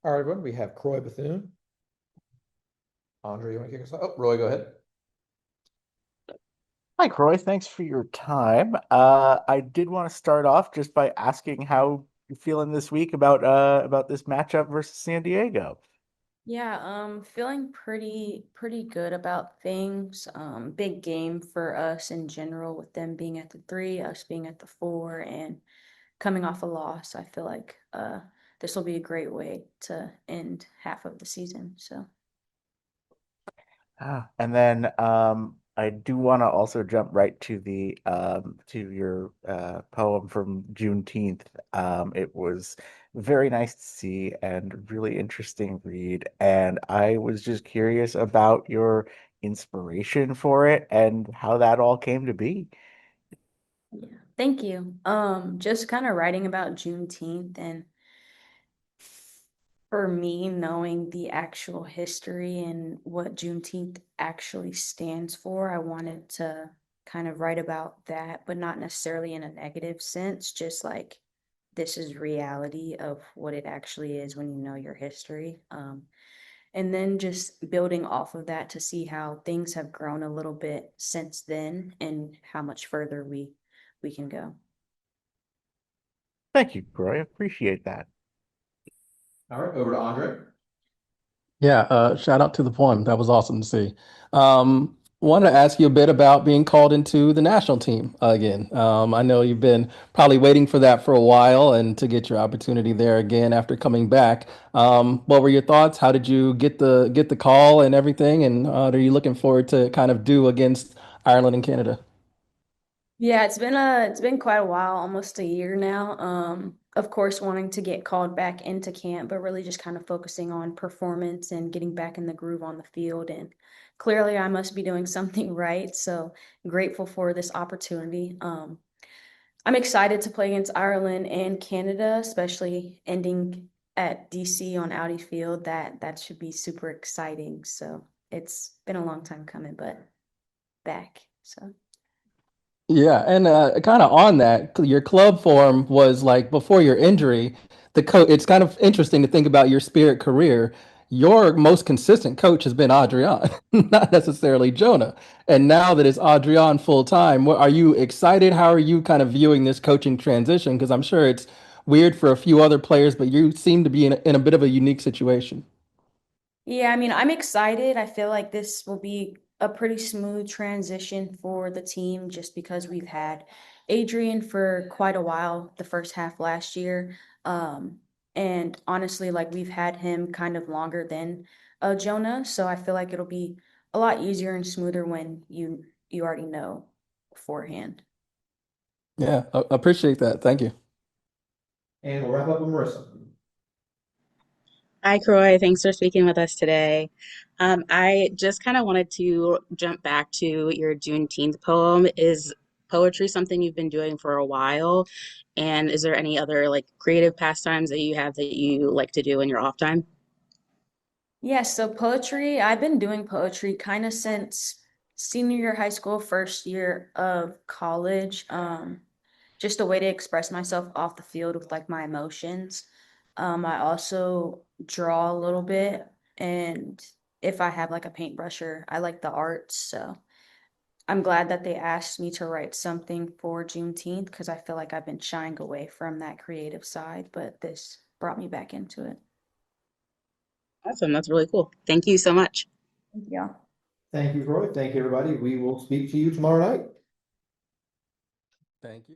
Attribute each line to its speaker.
Speaker 1: All right, everyone, we have Croix Bethune. Andre, you want to kick us off? Oh, Roy, go ahead.
Speaker 2: Hi, Croy. Thanks for your time. I did want to start off just by asking how you're feeling this week about this matchup versus San Diego.
Speaker 3: Yeah, feeling pretty good about things. Big game for us in general with them being at the three, us being at the four, and coming off a loss. I feel like this will be a great way to end half of the season. So
Speaker 2: And then I do want to also jump right to the to your poem from Juneteenth. It was very nice to see and really interesting read. And I was just curious about your inspiration for it and how that all came to be.
Speaker 3: yeah, thank you. Just kind of writing about Juneteenth and for me, knowing the actual history and what Juneteenth actually stands for, I wanted to kind of write about that, but not necessarily in a negative sense, just like this is reality of what it actually is when you know your history. And then just building off of that to see how things have grown a little bit since then and how much further we can go.
Speaker 2: Thank you, Roy. I appreciate that.
Speaker 1: All right, over to Andre.
Speaker 4: Yeah, shout out to the poem. That was awesome to see. Wanted to ask you a bit about being called into the national team again. I know you've been probably waiting for that for a while and to get your opportunity there again after coming back. What were your thoughts? How did you get the call and everything? And are you looking forward to kind of do against Ireland and Canada?
Speaker 3: Yeah, it's been quite a while, almost a year now. Of course, wanting to get called back into camp, but really just kind of focusing on performance and getting back in the groove on the field. And clearly, I must be doing something right. So grateful for this opportunity. I'm excited to play against Ireland and Canada, especially ending at DC on Audi Field. That should be super exciting. So it's been a long time coming, but back. So.
Speaker 4: Yeah, and kind of on that, your club form was like before your injury. The coach. It's kind of interesting to think about your Spirit career. Your most consistent coach has been Adrián, not necessarily Jonah. And now that it's Adrián full time, are you excited? How are you kind of viewing this coaching transition? Because I'm sure it's weird for a few other players, but you seem to be in a bit of a unique situation.
Speaker 3: Yeah, I mean, I'm excited. I feel like this will be a pretty smooth transition for the team just because we've had Adrian for quite a while, the first half last year. Um, and honestly, like we've had him kind of longer than Jonah, so I feel like it'll be a lot easier and smoother when you already know beforehand.
Speaker 4: Yeah, I appreciate that. Thank you.
Speaker 1: And we'll wrap up with Marissa.
Speaker 5: Hi, Croy. Thanks for speaking with us today. I just kind of wanted to jump back to your Juneteenth poem. Is poetry something you've been doing for a while? And is there any other like creative pastimes that you have that you like to do in your off time?
Speaker 3: Yeah, so poetry, I've been doing poetry kind of since senior year of high school, first year of college. Just a way to express myself off the field with like my emotions. I also draw a little bit, and if I have like a paintbrusher, I like the arts. So I'm glad that they asked me to write something for Juneteenth because I feel like I've been shying away from that creative side, but this brought me back into it.
Speaker 5: Awesome. That's really cool. Thank you so much.
Speaker 3: Yeah.
Speaker 1: Thank you, Roy. Thank you, everybody. We will speak to you tomorrow night.
Speaker 4: Thank you.